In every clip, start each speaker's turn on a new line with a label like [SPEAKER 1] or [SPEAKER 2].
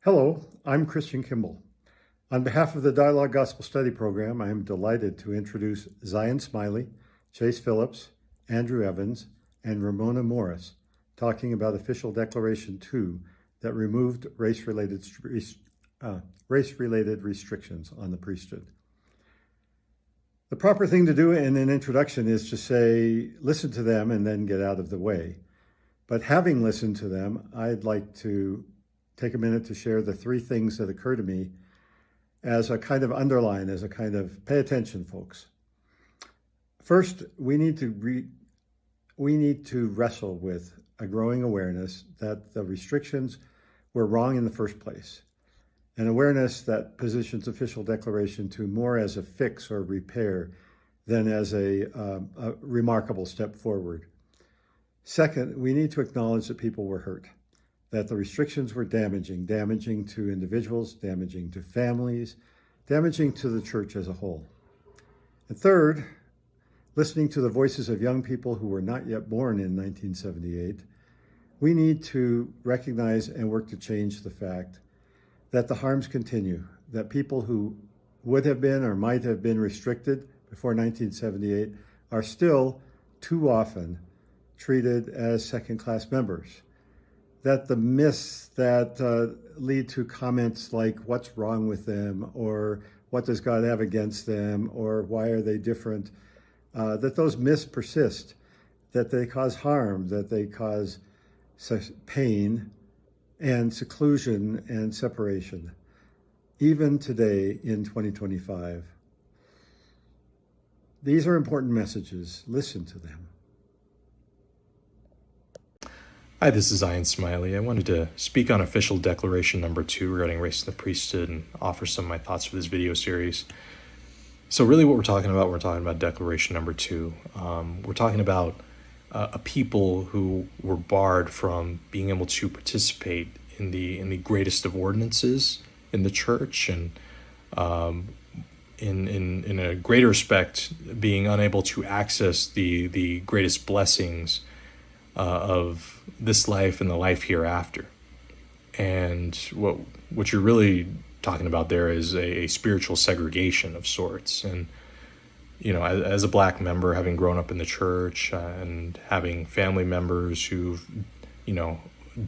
[SPEAKER 1] Hello, I'm Christian Kimball. On behalf of the Dialogue Gospel Study Program, I am delighted to introduce Zyon Smiley, Chase Phillips, Andrew Evans, and Ramona Morris, talking about Official Declaration 2 that removed race-related restrictions on the priesthood. The proper thing to do in an introduction is to say, listen to them and then get out of the way. But having listened to them, I'd like to take a minute to share the three things that occur to me as a kind of underline, as a kind of pay attention, folks. First, we need to wrestle with a growing awareness that the restrictions were wrong in the first place. An awareness that positions Official Declaration 2 more as a fix or repair than as a remarkable step forward. Second, we need to acknowledge that people were hurt, that the restrictions were damaging to individuals, damaging to families, damaging to the church as a whole. And third, listening to the voices of young people who were not yet born in 1978, we need to recognize and work to change the fact that the harms continue, that people who would have been or might have been restricted before 1978 are still too often treated as second-class members, that the myths that lead to comments like what's wrong with them or what does God have against them or why are they different, that those myths persist, that they cause harm, that they cause pain and seclusion and separation, even today in 2025. These are important messages. Listen to them.
[SPEAKER 2] Hi, this is Zyon Smiley. I wanted to speak on Official Declaration number 2 regarding race in the priesthood and offer some of my thoughts for this video series. So really what we're talking about Declaration number 2. We're talking about a people who were barred from being able to participate in the greatest of ordinances in the church, and in a greater respect, being unable to access the greatest blessings of this life and the life hereafter. And what you're really talking about there is a spiritual segregation of sorts. And as a black member, having grown up in the church and having family members who've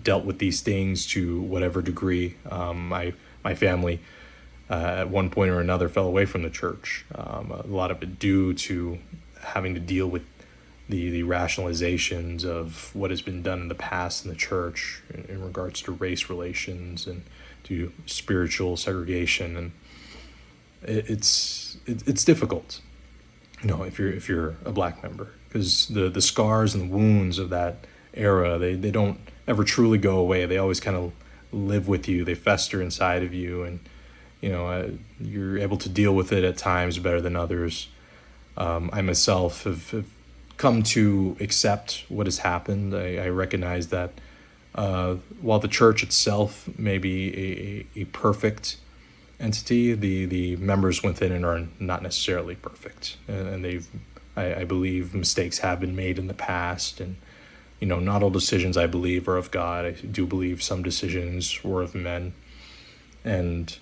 [SPEAKER 2] dealt with these things to whatever degree, my family at one point or another fell away from the church. A lot of it due to having to deal with the rationalizations of what has been done in the past in the church in regards to race relations and to spiritual segregation. And it's difficult, if you're a black member, because the scars and the wounds of that era, they don't ever truly go away. They always kind of live with you. They fester inside of you, and you're able to deal with it at times better than others. I myself have come to accept what has happened. I recognize that while the church itself may be a perfect entity, the members within it are not necessarily perfect, and I believe mistakes have been made in the past, and not all decisions I believe are of God. I do believe some decisions were of men, and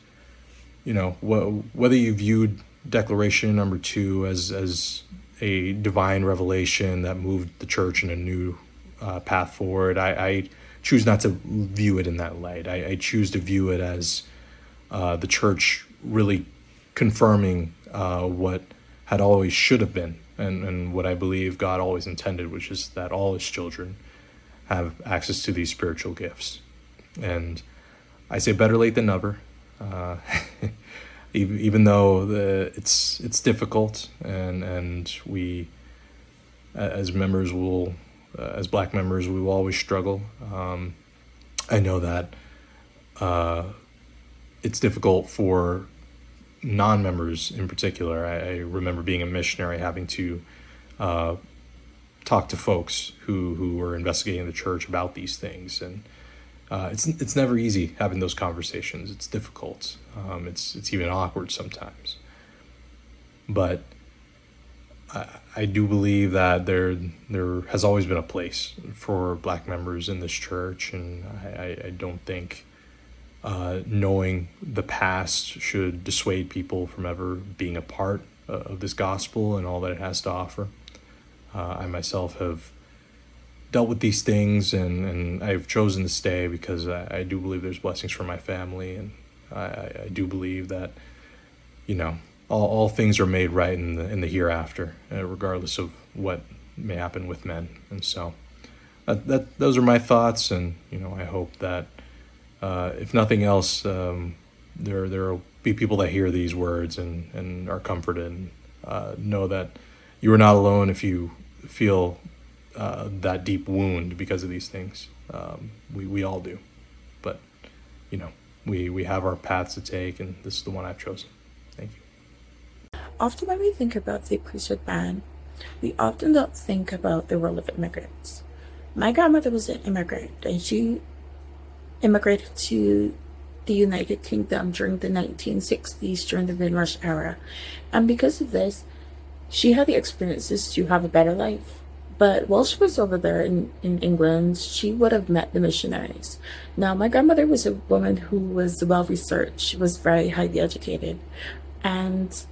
[SPEAKER 2] whether you viewed Declaration number 2 as a divine revelation that moved the church in a new path forward, I choose not to view it in that light. I choose to view it as the church really confirming what had always should have been, and what I believe God always intended, which is that all his children have access to these spiritual gifts. And I say better late than never. Even though it's difficult, and we as members as black members, we will always struggle. I know that it's difficult for non-members in particular. I remember being a missionary, having to talk to folks who were investigating the church about these things, and it's never easy having those conversations. It's difficult. It's even awkward sometimes. But I do believe that there has always been a place for black members in this church, and I don't think knowing the past should dissuade people from ever being a part of this gospel and all that it has to offer. I myself have dealt with these things, and I've chosen to stay because I do believe there's blessings for my family, and I do believe that, all things are made right in the hereafter, regardless of what may happen with men. And so those are my thoughts, and I hope that if nothing else, there will be people that hear these words and are comforted, and know that you are not alone if you feel that deep wound because of these things. We all do, but we have our paths to take, and this is the one I've chosen. Thank you.
[SPEAKER 3] Often when we think about the priesthood ban, we often don't think about the role of immigrants. My grandmother was an immigrant, and she immigrated to the United Kingdom during the 1960s, during the Windrush era. And because of this, she had the experiences to have a better life. But while she was over there in England, she would have met the missionaries. Now, my grandmother was a woman who was well-researched. She was very highly educated. And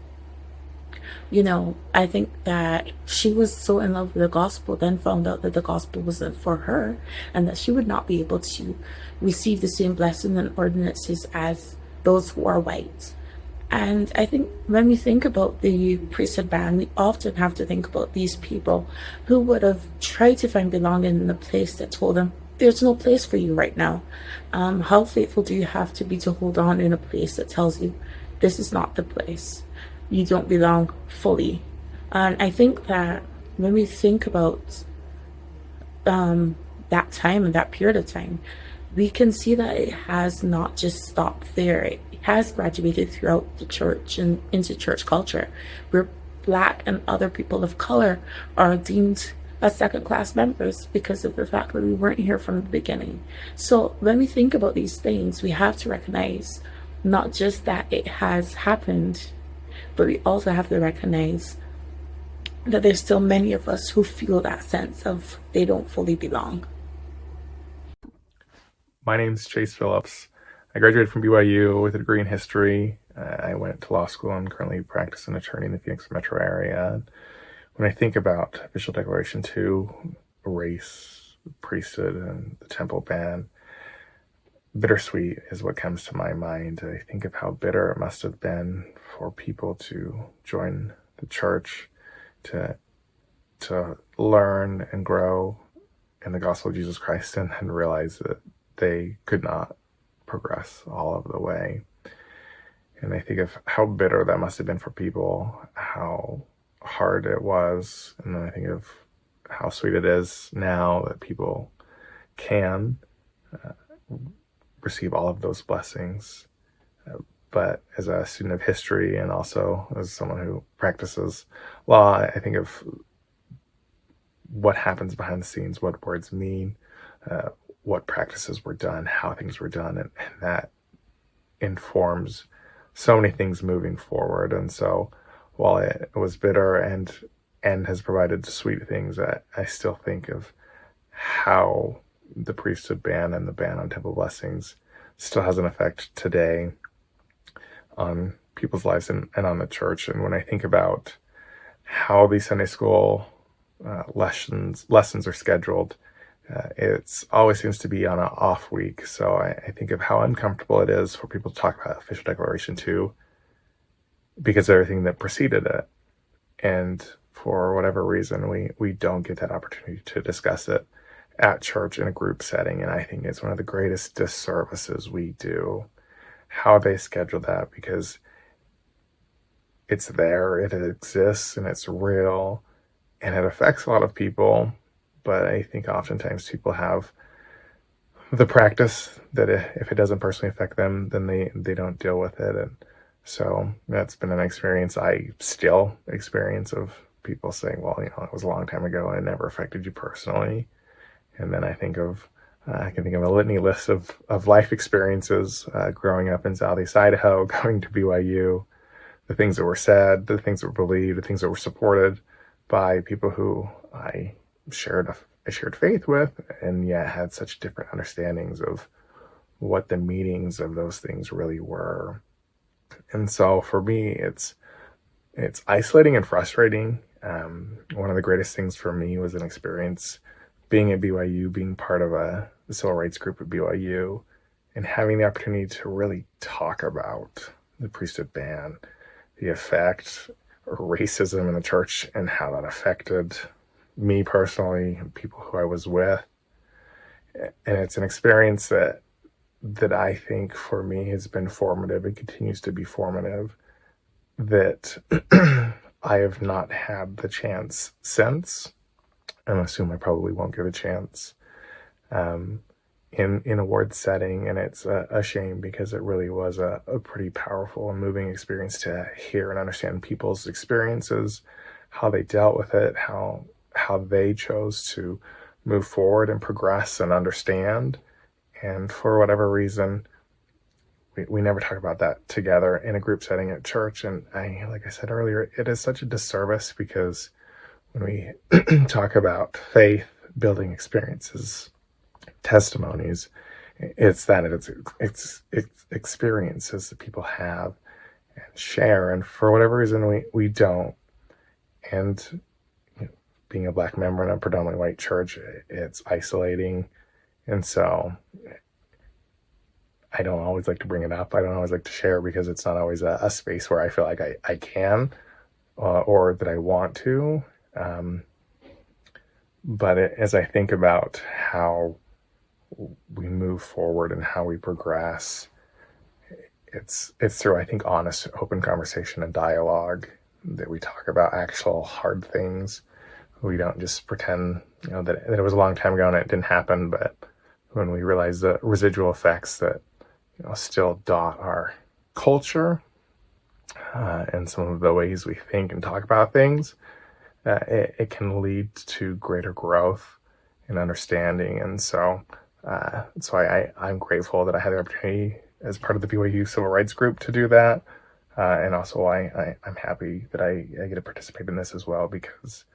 [SPEAKER 3] I think that she was so in love with the gospel, then found out that the gospel wasn't for her, and that she would not be able to receive the same blessing and ordinances as those who are white. And I think when we think about the priesthood ban, we often have to think about these people who would have tried to find belonging in a place that told them, there's no place for you right now. How faithful do you have to be to hold on in a place that tells you, this is not the place? You don't belong fully. And I think that when we think about that time and that period of time, we can see that it has not just stopped there. It has graduated throughout the church and into church culture, where Black and other people of color are deemed as second-class members because of the fact that we weren't here from the beginning. So when we think about these things, we have to recognize not just that it has happened, but we also have to recognize that there's still many of us who feel that sense of they don't fully belong.
[SPEAKER 4] My name's Chase Phillips. I graduated from BYU with a degree in history. I went to law school and currently practice as an attorney in the Phoenix metro area. When I think about Official Declaration 2, race, priesthood, and the temple ban, bittersweet is what comes to my mind. I think of how bitter it must have been for people to join the church, to learn and grow in the gospel of Jesus Christ, and then realize that they could not progress all of the way. And I think of how bitter that must have been for people, how hard it was, and then I think of how sweet it is now that people can receive all of those blessings. But as a student of history and also as someone who practices law, I think of what happens behind the scenes, what words mean, what practices were done, how things were done, and that informs so many things moving forward. And so while it was bitter and has provided sweet things, I still think of how the priesthood ban and the ban on temple blessings still has an effect today on people's lives and on the church. And when I think about how these Sunday school lessons are scheduled, it always seems to be on an off week. So I think of how uncomfortable it is for people to talk about Official Declaration 2 because of everything that preceded it. And for whatever reason, we don't get that opportunity to discuss it at church in a group setting. And I think it's one of the greatest disservices we do, how they schedule that, because it's there, it exists, and it's real, and it affects a lot of people. But I think oftentimes people have the practice that if it doesn't personally affect them, then they don't deal with it. And so that's been an experience I still experience of people saying, well, it was a long time ago and it never affected you personally. And then I can think of a litany list of life experiences growing up in Southeast Idaho, going to BYU, the things that were said, the things that were believed, the things that were supported by people who I shared faith with, and yet had such different understandings of what the meanings of those things really were. And so for me, it's isolating and frustrating. One of the greatest things for me was an experience being at BYU, being part of the civil rights group at BYU, and having the opportunity to really talk about the priesthood ban, the effect of racism in the church and how that affected me personally, people who I was with. And it's an experience that I think for me has been formative and continues to be formative, that I have not had the chance since, and I assume I probably won't get a chance in a word setting. And it's a shame, because it really was a pretty powerful and moving experience to hear and understand people's experiences, how they dealt with it, how they chose to move forward and progress and understand. And for whatever reason, we never talk about that together in a group setting at church. And like I said earlier, it is such a disservice, because when we talk about faith building experiences, testimonies, it's experiences that people have and share. And for whatever reason, we don't. And being a Black member in a predominantly white church, it's isolating. And so I don't always like to bring it up. I don't always like to share, because it's not always a space where I feel like I can or that I want to. But as I think about how we move forward and how we progress, it's through, I think, honest, open conversation and dialogue that we talk about actual hard things. We don't just pretend, that it was a long time ago and it didn't happen, but when we realize the residual effects that, still dot our culture and some of the ways we think and talk about things, it can lead to greater growth and understanding. And so I'm grateful that I had the opportunity as part of the BYU Civil Rights Group to do that. And also I'm happy that I get to participate in this as well, because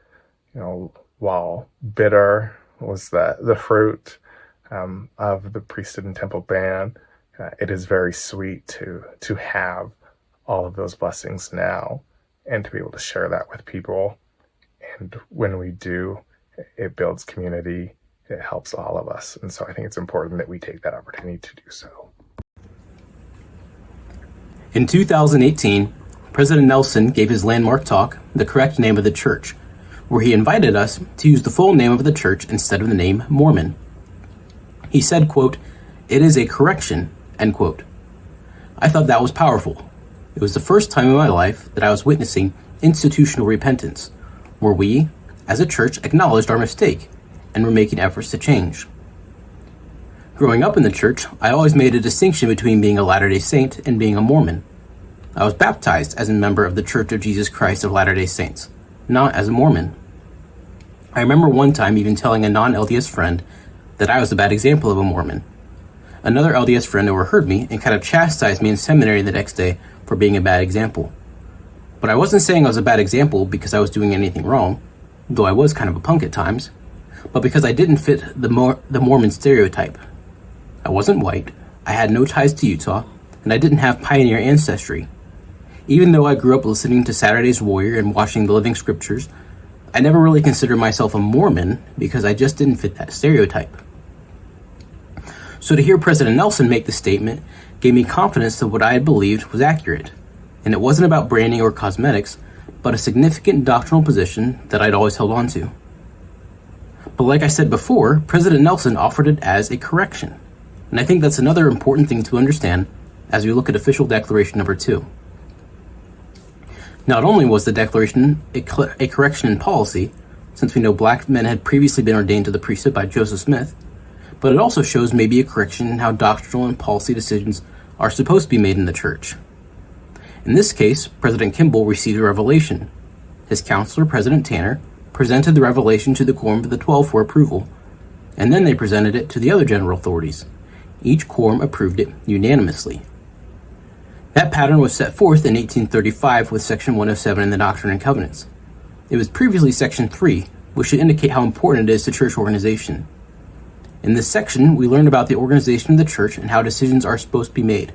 [SPEAKER 4] while bitter was the fruit of the priesthood and temple ban, it is very sweet to have all of those blessings now, and to be able to share that with people. And when we do, it builds community. It helps all of us. And so I think it's important that we take that opportunity to do so.
[SPEAKER 5] In 2018, President Nelson gave his landmark talk, The Correct Name of the Church, where he invited us to use the full name of the church instead of the name Mormon. He said, quote, "It is a correction," end quote. I thought that was powerful. It was the first time in my life that I was witnessing institutional repentance, where we, as a church, acknowledged our mistake and were making efforts to change. Growing up in the church, I always made a distinction between being a Latter-day Saint and being a Mormon. I was baptized as a member of the Church of Jesus Christ of Latter-day Saints, not as a Mormon. I remember one time even telling a non-LDS friend that I was a bad example of a Mormon. Another LDS friend overheard me and kind of chastised me in seminary the next day for being a bad example. But I wasn't saying I was a bad example because I was doing anything wrong, though I was kind of a punk at times, but because I didn't fit the Mormon stereotype. I wasn't white, I had no ties to Utah, and I didn't have pioneer ancestry. Even though I grew up listening to Saturday's Warrior and watching the Living Scriptures, I never really considered myself a Mormon because I just didn't fit that stereotype. So to hear President Nelson make the statement gave me confidence that what I had believed was accurate, and it wasn't about branding or cosmetics, but a significant doctrinal position that I'd always held on to. But like I said before, President Nelson offered it as a correction, and I think that's another important thing to understand as we look at Official Declaration number 2. Not only was the declaration a correction in policy, since we know black men had previously been ordained to the priesthood by Joseph Smith, but it also shows maybe a correction in how doctrinal and policy decisions are supposed to be made in the church. In this case, President Kimball received a revelation. His counselor, President Tanner, presented the revelation to the Quorum of the 12 for approval, and then they presented it to the other general authorities. Each quorum approved it unanimously. That pattern was set forth in 1835 with Section 107 in the Doctrine and Covenants. It was previously Section 3, which should indicate how important it is to church organization. In this section, we learn about the organization of the church and how decisions are supposed to be made.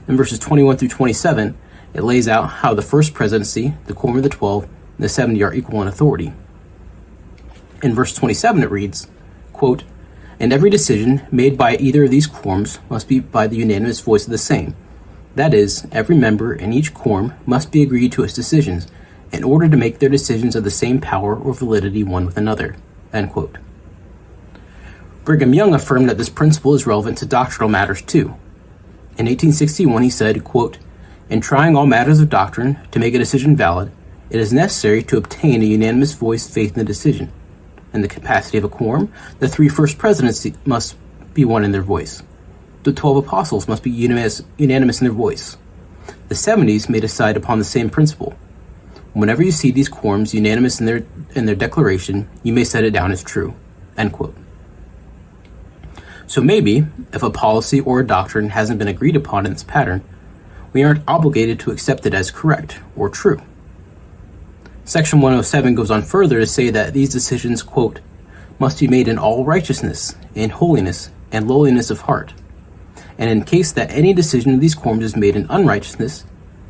[SPEAKER 5] In verses 21 through 27, it lays out how the first presidency, the Quorum of the 12, and the 70 are equal in authority. In verse 27 it reads, quote, "And every decision made by either of these quorums must be by the unanimous voice of the same. That is, every member in each quorum must be agreed to its decisions in order to make their decisions of the same power or validity one with another." End quote. Brigham Young affirmed that this principle is relevant to doctrinal matters too. In 1861 he said, quote, "In trying all matters of doctrine to make a decision valid, it is necessary to obtain a unanimous voice, faith in the decision. In the capacity of a quorum, the 3 first presidents must be one in their voice. The 12 apostles must be unanimous in their voice. The 70s may decide upon the same principle. Whenever you see these quorums unanimous in their declaration, you may set it down as true." End quote. So maybe, if a policy or a doctrine hasn't been agreed upon in this pattern, we aren't obligated to accept it as correct or true. Section 107 goes on further to say that these decisions, quote, "must be made in all righteousness, in holiness, and lowliness of heart. And in case that any decision of these quorums is made in unrighteousness,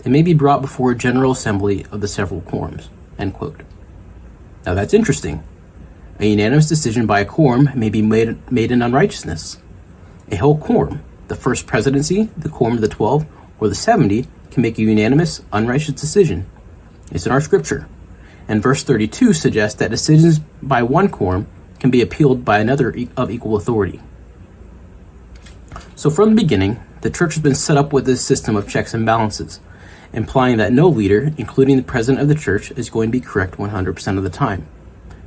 [SPEAKER 5] it may be brought before a general assembly of the several quorums." End quote. Now that's interesting. A unanimous decision by a quorum may be made in unrighteousness. A whole quorum, the first presidency, the Quorum of the 12, or the 70, can make a unanimous, unrighteous decision. It's in our scripture. And verse 32 suggests that decisions by one quorum can be appealed by another of equal authority. So from the beginning, the church has been set up with this system of checks and balances, implying that no leader, including the president of the church, is going to be correct 100% of the time,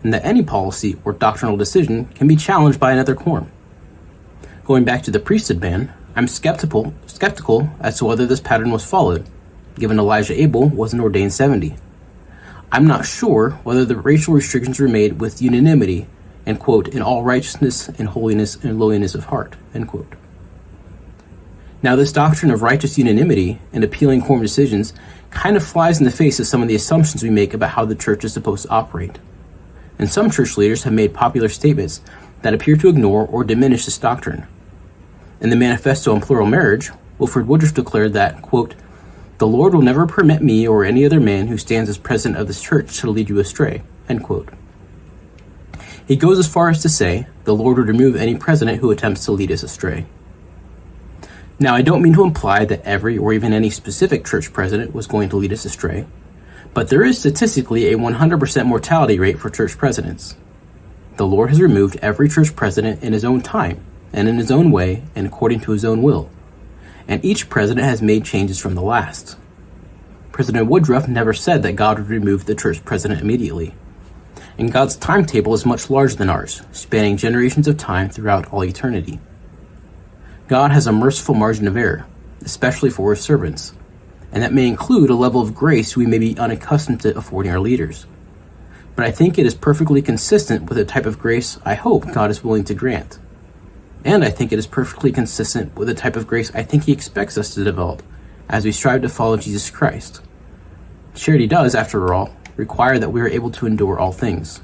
[SPEAKER 5] and that any policy or doctrinal decision can be challenged by another quorum. Going back to the priesthood ban, I'm skeptical as to whether this pattern was followed, given Elijah Abel wasn't ordained 70. I'm not sure whether the racial restrictions were made with unanimity and, quote, "in all righteousness and holiness and lowliness of heart," end quote. Now, this doctrine of righteous unanimity and appealing quorum decisions kind of flies in the face of some of the assumptions we make about how the church is supposed to operate. And some church leaders have made popular statements that appear to ignore or diminish this doctrine. In the Manifesto on Plural Marriage, Wilford Woodruff declared that, quote, "The Lord will never permit me or any other man who stands as president of this church to lead you astray," end quote. He goes as far as to say, the Lord would remove any president who attempts to lead us astray. Now, I don't mean to imply that every or even any specific church president was going to lead us astray, but there is statistically a 100% mortality rate for church presidents. The Lord has removed every church president in his own time, and in his own way, and according to his own will. And each president has made changes from the last. President Woodruff never said that God would remove the church president immediately. And God's timetable is much larger than ours, spanning generations of time throughout all eternity. God has a merciful margin of error, especially for his servants, and that may include a level of grace we may be unaccustomed to affording our leaders. But I think it is perfectly consistent with the type of grace I hope God is willing to grant. And I think it is perfectly consistent with the type of grace I think he expects us to develop as we strive to follow Jesus Christ. Charity does, after all, require that we are able to endure all things.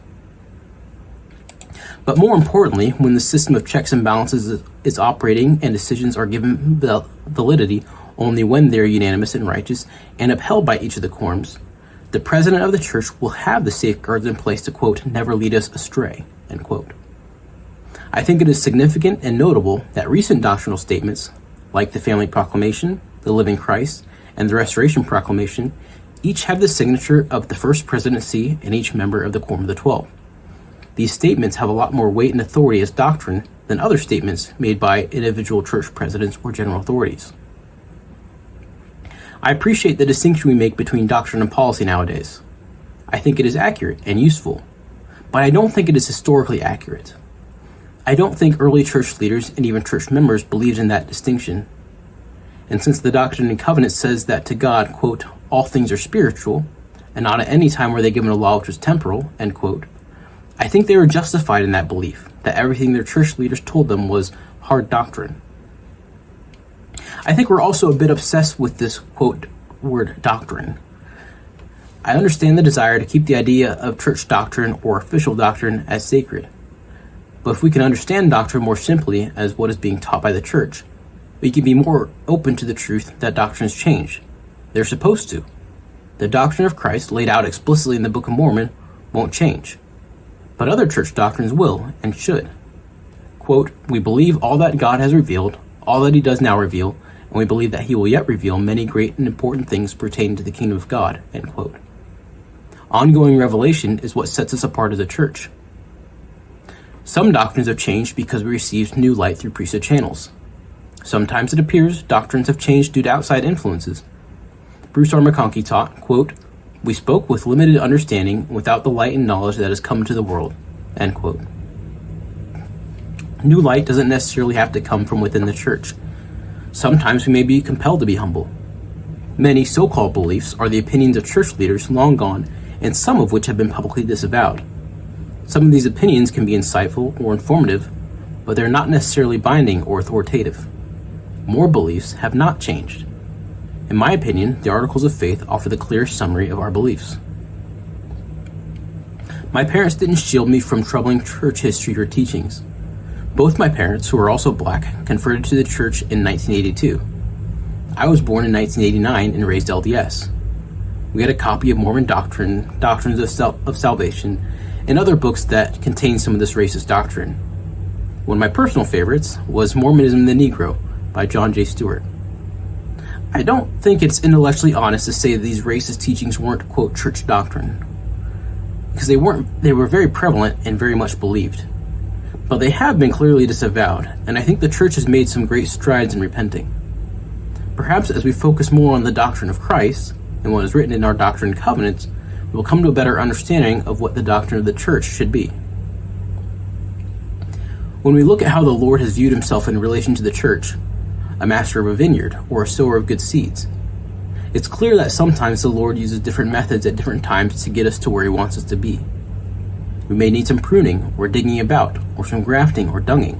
[SPEAKER 5] But more importantly, when the system of checks and balances is operating and decisions are given validity only when they are unanimous and righteous and upheld by each of the quorums, the president of the church will have the safeguards in place to, quote, "never lead us astray," end quote. I think it is significant and notable that recent doctrinal statements, like the Family Proclamation, the Living Christ, and the Restoration Proclamation, each have the signature of the First Presidency and each member of the Quorum of the 12. These statements have a lot more weight and authority as doctrine than other statements made by individual church presidents or general authorities. I appreciate the distinction we make between doctrine and policy nowadays. I think it is accurate and useful, but I don't think it is historically accurate. I don't think early church leaders and even church members believed in that distinction. And since the Doctrine and Covenants says that to God, quote, "all things are spiritual," and not at any time were they given a law which was temporal, end quote, I think they were justified in that belief, that everything their church leaders told them was hard doctrine. I think we're also a bit obsessed with this, quote, word doctrine. I understand the desire to keep the idea of church doctrine or official doctrine as sacred. But if we can understand doctrine more simply as what is being taught by the church, we can be more open to the truth that doctrines change. They're supposed to. The doctrine of Christ laid out explicitly in the Book of Mormon won't change. But other church doctrines will and should. Quote, "We believe all that God has revealed, all that he does now reveal, and we believe that he will yet reveal many great and important things pertaining to the kingdom of God." End quote. Ongoing revelation is what sets us apart as a church. Some doctrines have changed because we received new light through priesthood channels. Sometimes it appears doctrines have changed due to outside influences. Bruce R. McConkie taught, quote, "We spoke with limited understanding without the light and knowledge that has come to the world." End quote. New light doesn't necessarily have to come from within the church. Sometimes we may be compelled to be humble. Many so-called beliefs are the opinions of church leaders long gone, and some of which have been publicly disavowed. Some of these opinions can be insightful or informative, but they're not necessarily binding or authoritative. More beliefs have not changed. In my opinion, the Articles of Faith offer the clearest summary of our beliefs. My parents didn't shield me from troubling church history or teachings. Both my parents, who are also black, converted to the church in 1982. I was born in 1989 and raised LDS. We had a copy of Mormon Doctrine, Doctrines of Salvation, and other books that contain some of this racist doctrine. One of my personal favorites was Mormonism and the Negro by John J. Stewart. I don't think it's intellectually honest to say that these racist teachings weren't, quote, church doctrine, because they were very prevalent and very much believed. But they have been clearly disavowed, and I think the church has made some great strides in repenting. Perhaps as we focus more on the doctrine of Christ and what is written in our Doctrine and Covenants, we will come to a better understanding of what the doctrine of the church should be. When we look at how the Lord has viewed himself in relation to the church, a master of a vineyard or a sower of good seeds, it's clear that sometimes the Lord uses different methods at different times to get us to where he wants us to be. We may need some pruning or digging about or some grafting or dunging.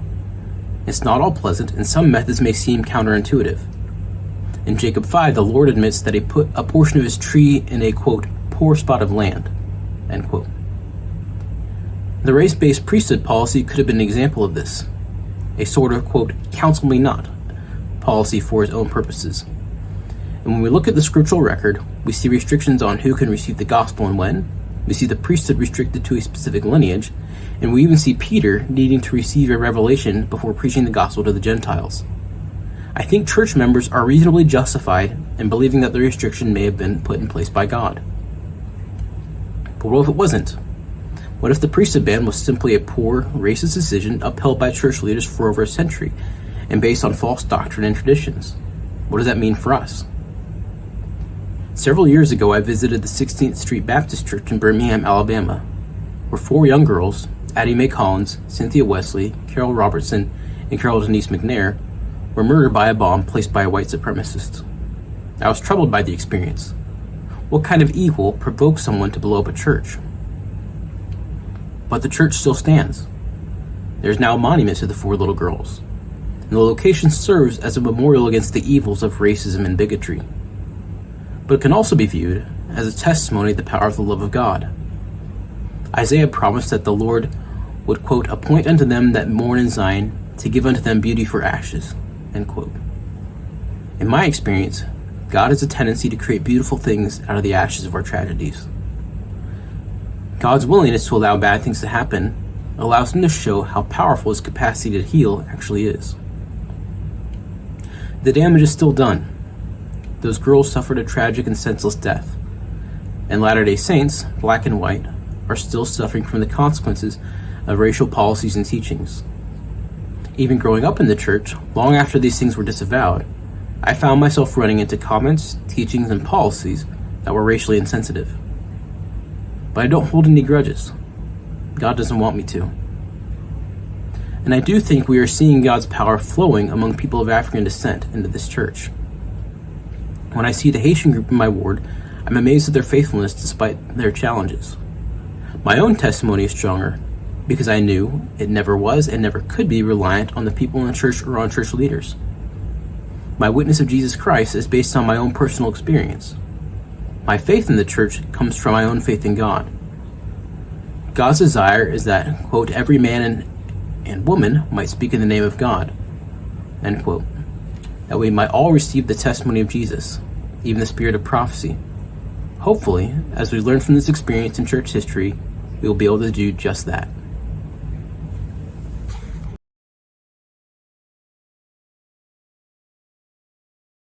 [SPEAKER 5] It's not all pleasant, and some methods may seem counterintuitive. In Jacob 5, the Lord admits that he put a portion of his tree in a, quote, poor spot of land, end quote. The race-based priesthood policy could have been an example of this, a sort of, quote, counsel me not policy for his own purposes. And when we look at the scriptural record, we see restrictions on who can receive the gospel and when. We see the priesthood restricted to a specific lineage, and we even see Peter needing to receive a revelation before preaching the gospel to the Gentiles. I think church members are reasonably justified in believing that the restriction may have been put in place by God. But what if it wasn't? What if the priesthood ban was simply a poor, racist decision upheld by church leaders for over a century and based on false doctrine and traditions? What does that mean for us? Several years ago, I visited the 16th Street Baptist Church in Birmingham, Alabama, where 4 young girls, Addie Mae Collins, Cynthia Wesley, Carol Robertson, and Carol Denise McNair, were murdered by a bomb placed by a white supremacist. I was troubled by the experience. What kind of evil provokes someone to blow up a church? But the church still stands. There is now a monument to the 4 little girls, and the location serves as a memorial against the evils of racism and bigotry. But it can also be viewed as a testimony of the power of the love of God. Isaiah promised that the Lord would, quote, appoint unto them that mourn in Zion, to give unto them beauty for ashes, end quote. In my experience, God has a tendency to create beautiful things out of the ashes of our tragedies. God's willingness to allow bad things to happen allows him to show how powerful his capacity to heal actually is. The damage is still done. Those girls suffered a tragic and senseless death, and Latter-day Saints, black and white, are still suffering from the consequences of racial policies and teachings. Even growing up in the church, long after these things were disavowed, I found myself running into comments, teachings, and policies that were racially insensitive. But I don't hold any grudges. God doesn't want me to. And I do think we are seeing God's power flowing among people of African descent into this church. When I see the Haitian group in my ward, I'm amazed at their faithfulness despite their challenges. My own testimony is stronger because I knew it never was and never could be reliant on the people in the church or on church leaders. My witness of Jesus Christ is based on my own personal experience. My faith in the church comes from my own faith in God. God's desire is that, quote, every man and woman might speak in the name of God." End quote. That we might all receive the testimony of Jesus, even the spirit of prophecy. Hopefully, as we learn from this experience in church history, we will be able to do just that.